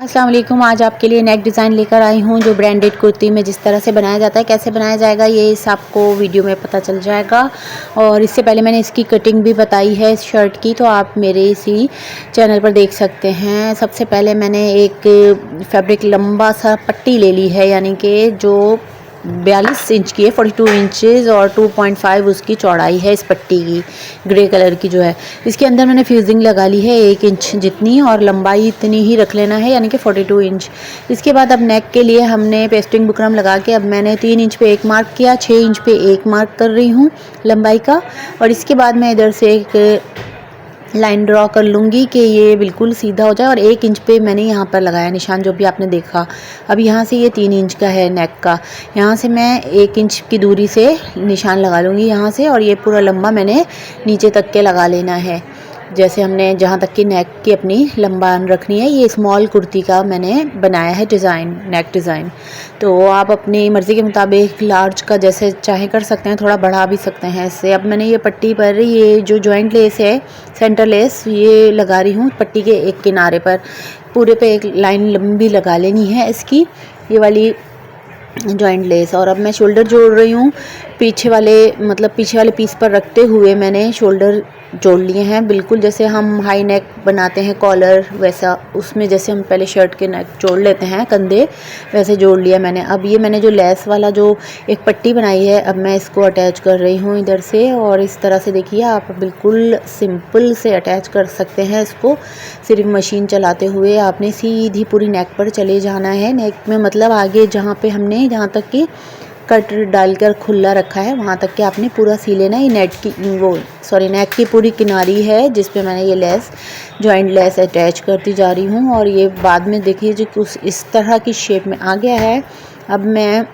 अस्सलाम वालेकुम। आज आपके लिए नेक डिज़ाइन लेकर आई हूँ जो ब्रांडेड कुर्ती में जिस तरह से बनाया जाता है, कैसे बनाया जाएगा ये इस आपको वीडियो में पता चल जाएगा। और इससे पहले मैंने इसकी कटिंग भी बताई है इस शर्ट की, तो आप मेरे इसी चैनल पर देख सकते हैं। सबसे पहले मैंने एक फैब्रिक लंबा सा पट्टी ले ली है, यानी कि जो 42 इंच की है, 42 इंचेस और 2.5 उसकी चौड़ाई है इस पट्टी की, ग्रे कलर की जो है। इसके अंदर मैंने फ्यूजिंग लगा ली है 1 इंच जितनी, और लंबाई इतनी ही रख लेना है, यानी कि 42 इंच। इसके बाद अब नेक के लिए हमने पेस्टिंग बुकरम लगा के अब मैंने 3 इंच पे एक मार्क किया, 6 इंच पे एक मार्क कर रही हूँ लंबाई का। और इसके बाद मैं इधर से एक लाइन ड्रॉ कर लूँगी कि ये बिल्कुल सीधा हो जाए, और 1 इंच पे मैंने यहाँ पर लगाया निशान जो भी आपने देखा। अब यहाँ से ये 3 इंच का है नेक का, यहाँ से मैं 1 इंच की दूरी से निशान लगा लूँगी यहाँ से, और ये पूरा लंबा मैंने नीचे तक के लगा लेना है। जैसे हमने जहाँ तक की नेक की अपनी लंबाई रखनी है। ये स्मॉल कुर्ती का मैंने बनाया है डिज़ाइन, नेक डिज़ाइन। तो आप अपनी मर्ज़ी के मुताबिक लार्ज का जैसे चाहे कर सकते हैं, थोड़ा बढ़ा भी सकते हैं इससे। अब मैंने ये पट्टी पर ये जो जॉइंट लेस है, सेंटर लेस, ये लगा रही हूँ पट्टी के एक किनारे पर। पूरे पे एक लाइन लंबी लगा लेनी है इसकी, ये वाली जॉइंट लेस। और अब मैं शोल्डर जोड़ रही हूँ पीछे वाले पीस पर रखते हुए मैंने शोल्डर जोड़ लिए हैं, बिल्कुल जैसे हम हाई नेक बनाते हैं कॉलर वैसा, उसमें जैसे हम पहले शर्ट के नेक जोड़ लेते हैं कंधे, वैसे जोड़ लिया मैंने। अब ये मैंने जो लेस वाला जो एक पट्टी बनाई है, अब मैं इसको अटैच कर रही हूँ इधर से। और इस तरह से देखिए, आप बिल्कुल सिंपल से अटैच कर सकते हैं इसको, सिर्फ मशीन चलाते हुए। आपने सीधी पूरी नेक पर चले जाना है। नेक में मतलब आगे जहाँ पे हमने जहाँ तक कि कट डालकर खुला रखा है वहाँ तक के आपने पूरा सी लेना है। ये नेक की पूरी किनारी है जिस पे मैंने ये लेस, जॉइंट लेस अटैच करती जा रही हूँ। और ये बाद में देखिए जो कुछ इस तरह की शेप में आ गया है। अब मैं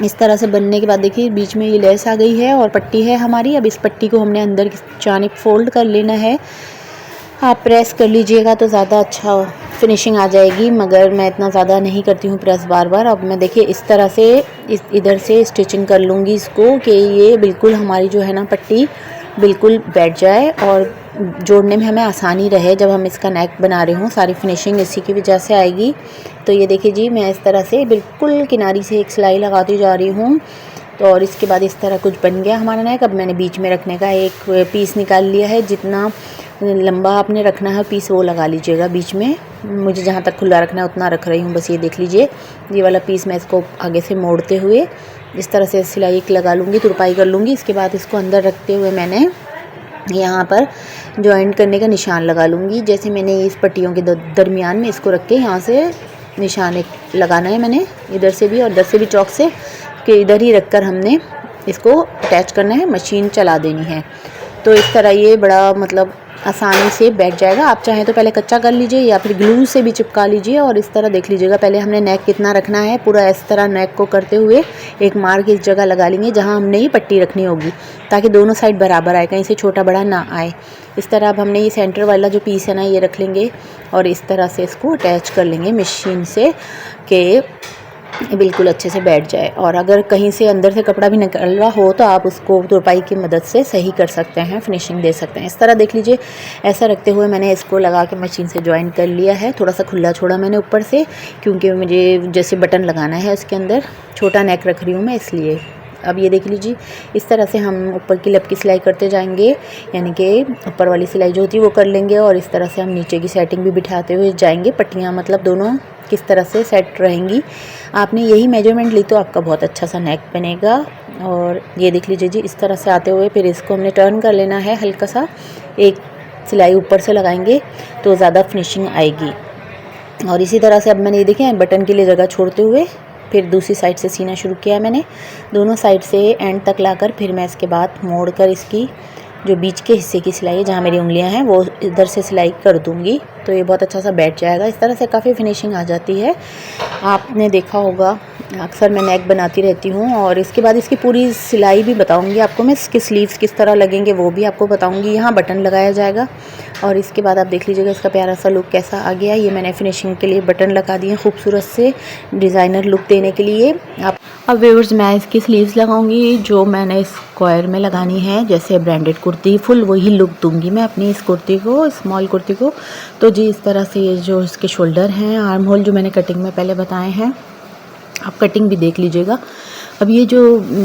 इस तरह से बनने के बाद देखिए बीच में ये लेस आ गई है और पट्टी है हमारी। अब इस पट्टी को हमने अंदर की जानिब फोल्ड कर लेना है। आप प्रेस कर लीजिएगा तो ज़्यादा अच्छा फिनिशिंग आ जाएगी, मगर मैं इतना ज़्यादा नहीं करती हूँ प्रेस बार बार। अब मैं देखिए इस तरह से इधर से स्टिचिंग कर लूँगी इसको, कि ये बिल्कुल हमारी जो है ना पट्टी बिल्कुल बैठ जाए और जोड़ने में हमें आसानी रहे जब हम इसका नेक बना रहे हों। सारी फिनिशिंग इसी की वजह से आएगी। तो ये देखिए जी, मैं इस तरह से बिल्कुल किनारी से एक सिलाई लगाती जा रही हूँ। तो और इसके बाद इस तरह कुछ बन गया हमारा नेक। अब मैंने बीच में रखने का एक पीस निकाल लिया है, जितना लंबा आपने रखना है पीस वो लगा लीजिएगा बीच में। मुझे जहाँ तक खुला रखना है उतना रख रही हूँ, बस ये देख लीजिए। ये वाला पीस मैं इसको आगे से मोड़ते हुए इस तरह से सिलाई लगा लूँगी, तुरपाई कर लूँगी। इसके बाद इसको अंदर रखते हुए मैंने यहाँ पर जॉइंट करने का निशान लगा लूँगी। जैसे मैंने इस पट्टियों के दरमियान में इसको रख के यहाँ से निशान एक लगाना है मैंने, इधर से भी और इधर से भी चौक से, कि इधर ही रखकर हमने इसको अटैच करना है, मशीन चला देनी है। तो इस तरह ये बड़ा मतलब आसानी से बैठ जाएगा। आप चाहें तो पहले कच्चा कर लीजिए या फिर ग्लू से भी चिपका लीजिए। और इस तरह देख लीजिएगा, पहले हमने नेक कितना रखना है, पूरा इस तरह नेक को करते हुए एक मार्क इस जगह लगा लेंगे जहां हमने ये पट्टी रखनी होगी, ताकि दोनों साइड बराबर आए, कहीं से छोटा बड़ा ना आए। इस तरह अब हमने ये सेंटर वाला जो पीस है ना, ये रख लेंगे और इस तरह से इसको अटैच कर लेंगे मशीन से, कि बिल्कुल अच्छे से बैठ जाए। और अगर कहीं से अंदर से कपड़ा भी निकल रहा हो तो आप उसको तुरपाई की मदद से सही कर सकते हैं, फिनिशिंग दे सकते हैं। इस तरह देख लीजिए, ऐसा रखते हुए मैंने इसको लगा के मशीन से ज्वाइन कर लिया है। थोड़ा सा खुला छोड़ा मैंने ऊपर से, क्योंकि मुझे जैसे बटन लगाना है उसके अंदर, छोटा नेक रख रही हूँ मैं इसलिए। अब ये देख लीजिए, इस तरह से हम ऊपर की लब की सिलाई करते जाएंगे, यानी कि ऊपर वाली सिलाई जो होती है वो कर लेंगे। और इस तरह से हम नीचे की सेटिंग भी बिठाते हुए जाएंगे। पट्टियाँ मतलब दोनों किस तरह से सेट रहेंगी, आपने यही मेजरमेंट ली तो आपका बहुत अच्छा सा नेक बनेगा। और ये देख लीजिए जी, इस तरह से आते हुए फिर इसको हमने टर्न कर लेना है, हल्का सा एक सिलाई ऊपर से लगाएंगे तो ज़्यादा फिनिशिंग आएगी। और इसी तरह से अब मैंने ये देखें बटन के लिए जगह छोड़ते हुए फिर दूसरी साइड से सीना शुरू किया मैंने, दोनों साइड से एंड तक लाकर फिर मैं इसके बाद मोड़कर इसकी जो बीच के हिस्से की सिलाई है, जहाँ मेरी उंगलियां हैं, वो इधर से सिलाई कर दूंगी। तो ये बहुत अच्छा सा बैठ जाएगा। इस तरह से काफ़ी फिनिशिंग आ जाती है। आपने देखा होगा, अक्सर मैं नेक बनाती रहती हूँ। और इसके बाद इसकी पूरी सिलाई भी बताऊंगी आपको मैं, इसके स्लीव्स किस तरह लगेंगे वो भी आपको बताऊंगी। यहाँ बटन लगाया जाएगा और इसके बाद आप देख लीजिएगा इसका प्यारा सा लुक कैसा आ गया। ये मैंने फिनिशिंग के लिए बटन लगा दिए खूबसूरत से, डिज़ाइनर लुक देने के लिए। आप अब व्यूअर्स मैं इसकी स्लीव्स लगाऊंगी जो मैंने स्क्वायर में लगानी है, जैसे ब्रांडेड कुर्ती फुल वही लुक दूंगी मैं अपनी इस कुर्ती को, स्मॉल कुर्ती को। तो जी इस तरह से ये जो इसके शोल्डर हैं, आर्म होल जो मैंने कटिंग में पहले बताए हैं, आप कटिंग भी देख लीजिएगा। अब ये जो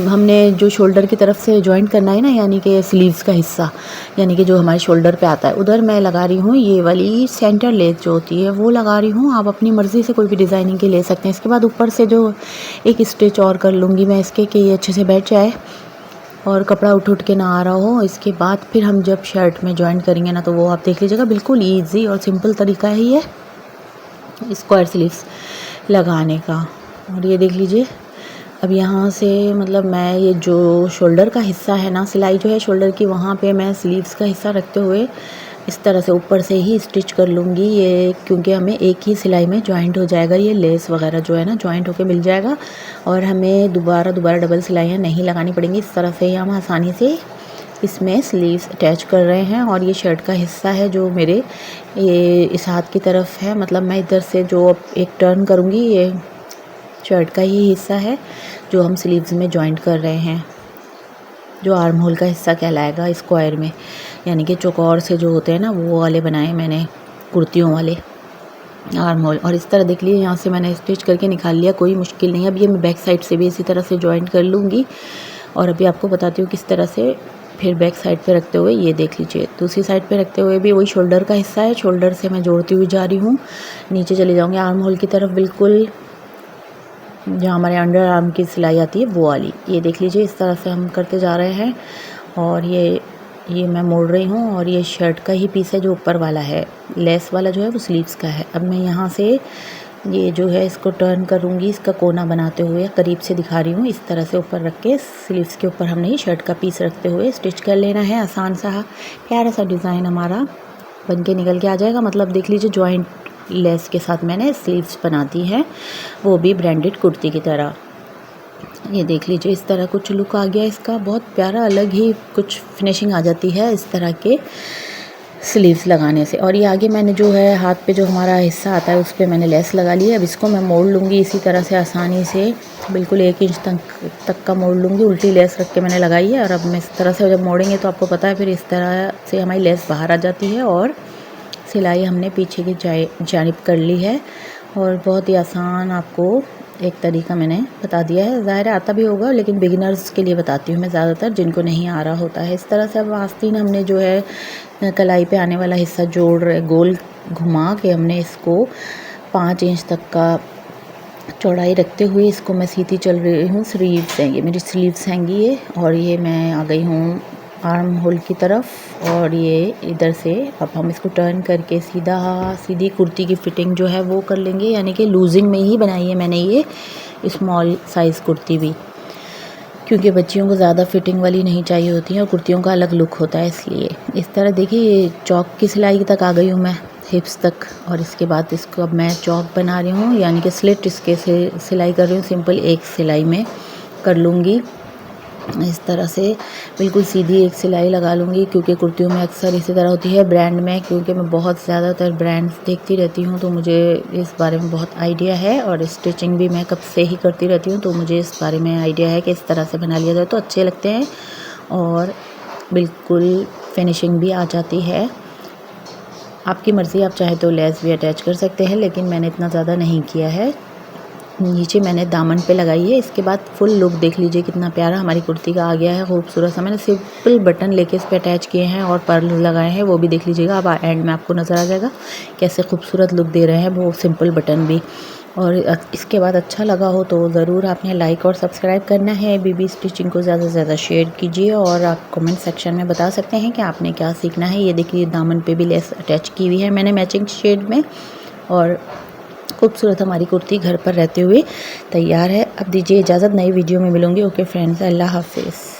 हमने जो शोल्डर की तरफ से जॉइंट करना है ना, यानी कि स्लीव्स का हिस्सा, यानी कि जो हमारे शोल्डर पे आता है, उधर मैं लगा रही हूँ ये वाली सेंटर लेस जो होती है वो लगा रही हूँ। आप अपनी मर्ज़ी से कोई भी डिज़ाइनिंग की ले सकते हैं। इसके बाद ऊपर से जो एक स्टिच और कर लूँगी मैं इसके, कि ये अच्छे से बैठ जाए और कपड़ा उठ के ना आ रहा हो। इसके बाद फिर हम जब शर्ट में जॉइंट करेंगे ना, तो वो आप देख लीजिएगा, बिल्कुल ईजी और सिंपल तरीका है ये स्क्वायर स्लीव्स लगाने का। और ये देख लीजिए, अब यहाँ से मतलब मैं ये जो शोल्डर का हिस्सा है ना, सिलाई जो है शोल्डर की, वहाँ पे मैं स्लीव्स का हिस्सा रखते हुए इस तरह से ऊपर से ही स्टिच कर लूँगी ये, क्योंकि हमें एक ही सिलाई में जॉइंट हो जाएगा। ये लेस वगैरह जो है ना जॉइंट होके मिल जाएगा और हमें दोबारा डबल सिलाइयाँ नहीं लगानी पड़ेंगी। इस तरह से हम आसानी से इसमें स्लीव्स अटैच कर रहे हैं। और ये शर्ट का हिस्सा है जो मेरे ये इस हाथ की तरफ है, मतलब मैं इधर से जो एक टर्न करूँगी ये शर्ट का ही हिस्सा है जो हम स्लीव्स में जॉइंट कर रहे हैं, जो आर्म होल का हिस्सा कहलाएगा स्क्वायर में, यानी कि चौकोर से जो होते हैं ना वो वाले बनाए मैंने कुर्तियों वाले आर्म होल। और इस तरह देख लिए यहाँ से मैंने स्टिच करके निकाल लिया, कोई मुश्किल नहीं। अब ये मैं बैक साइड से भी इसी तरह से जॉइंट कर लूँगी और अभी आपको बताती हूँ किस तरह से। फिर बैक साइड पे रखते हुए ये देख लीजिए, दूसरी साइड पे रखते हुए भी वही शोल्डर का हिस्सा है, शोल्डर से मैं जोड़ती हुई जा रही हूँ, नीचे चले जाऊँगी आर्म होल की तरफ, बिल्कुल जहाँ हमारे अंडर आर्म की सिलाई आती है वो वाली। ये देख लीजिए, इस तरह से हम करते जा रहे हैं। और ये मैं मोड़ रही हूँ और ये शर्ट का ही पीस है जो ऊपर वाला है, लेस वाला जो है वो स्लीव्स का है। अब मैं यहाँ से ये जो है इसको टर्न करूँगी, इसका कोना बनाते हुए करीब से दिखा रही हूँ, इस तरह से ऊपर रख के स्लीव्स के ऊपर हमने ये शर्ट का पीस रखते हुए स्टिच कर लेना है। आसान सा प्यारा सा डिज़ाइन हमारा बन के निकल के आ जाएगा। मतलब देख लीजिए, जॉइंट लेस के साथ मैंने स्लीव्स बना दी हैं, वो भी ब्रांडेड कुर्ती की तरह। ये देख लीजिए, इस तरह कुछ लुक आ गया इसका, बहुत प्यारा, अलग ही कुछ फिनिशिंग आ जाती है इस तरह के स्लीव्स लगाने से। और ये आगे मैंने जो है हाथ पे जो हमारा हिस्सा आता है उस पर मैंने लेस लगा ली है। अब इसको मैं मोड़ लूँगी इसी तरह से आसानी से, बिल्कुल 1 इंच तक का मोड़ लूँगी। उल्टी लेस रख के मैंने लगाई है और अब मैं इस तरह से जब मोड़ेंगे तो आपको पता है फिर इस तरह से हमारी लेस बाहर आ जाती है और सिलाई हमने पीछे की जानिब कर ली है। और बहुत ही आसान आपको एक तरीका मैंने बता दिया है, ज़ाहिर आता भी होगा लेकिन बिगिनर्स के लिए बताती हूँ मैं ज़्यादातर, जिनको नहीं आ रहा होता है। इस तरह से अब आस्तीन हमने जो है कलाई पे आने वाला हिस्सा जोड़ रहे, गोल घुमा के हमने इसको 5 इंच तक का चौड़ाई रखते हुए इसको मैं सीधी चल रही हूँ। स्लीव्स हैं ये मेरी, स्लीव्स हैंगी ये। और ये मैं आ गई हूँ आर्म होल की तरफ और ये इधर से अब हम इसको टर्न करके सीधी कुर्ती की फिटिंग जो है वो कर लेंगे, यानी कि लूजिंग में ही बनाई है मैंने ये स्मॉल साइज़ कुर्ती भी, क्योंकि बच्चियों को ज़्यादा फिटिंग वाली नहीं चाहिए होती है और कुर्तियों का अलग लुक होता है, इसलिए। इस तरह देखिए, ये चौक की सिलाई तक आ गई हूँ मैं, हिप्स तक। और इसके बाद इसको अब मैं चौक बना रही हूँ, यानी कि स्लिट इसके से सिलाई कर रही हूँ, सिंपल एक सिलाई में कर लूँगी इस तरह से, बिल्कुल सीधी एक सिलाई लगा लूँगी, क्योंकि कुर्तियों में अक्सर इसी तरह होती है ब्रांड में, क्योंकि मैं बहुत ज़्यादातर ब्रांड्स देखती रहती हूँ तो मुझे इस बारे में बहुत आइडिया है। और स्टिचिंग भी मैं कब से ही करती रहती हूँ तो मुझे इस बारे में आइडिया है कि इस तरह से बना लिया जाए तो अच्छे लगते हैं और बिल्कुल फिनिशिंग भी आ जाती है। आपकी मर्ज़ी, आप चाहे तो लेस भी अटैच कर सकते हैं, लेकिन मैंने इतना ज़्यादा नहीं किया है। नीचे मैंने दामन पे लगाई है। इसके बाद फुल लुक देख लीजिए कितना प्यारा हमारी कुर्ती का आ गया है, खूबसूरत सा। मैंने सिंपल बटन लेके इस पे अटैच किए हैं और पर्ल लगाए हैं, वो भी देख लीजिएगा। अब एंड में आपको नज़र आ जाएगा कैसे खूबसूरत लुक दे रहे हैं वो सिंपल बटन भी। और इसके बाद अच्छा लगा हो तो ज़रूर आपने लाइक और सब्सक्राइब करना है। बीबी स्टिचिंग को ज़्यादा से ज़्यादा शेयर कीजिए और आप कमेंट सेक्शन में बता सकते हैं कि आपने क्या सीखना है। ये देखिए, दामन पे भी लेस अटैच की हुई है मैंने मैचिंग शेड में, और खूबसूरत हमारी कुर्ती घर पर रहते हुए तैयार है। अब दीजिए इजाज़त, नई वीडियो में मिलूंगी। ओके फ्रेंड्स, अल्लाह हाफिज़।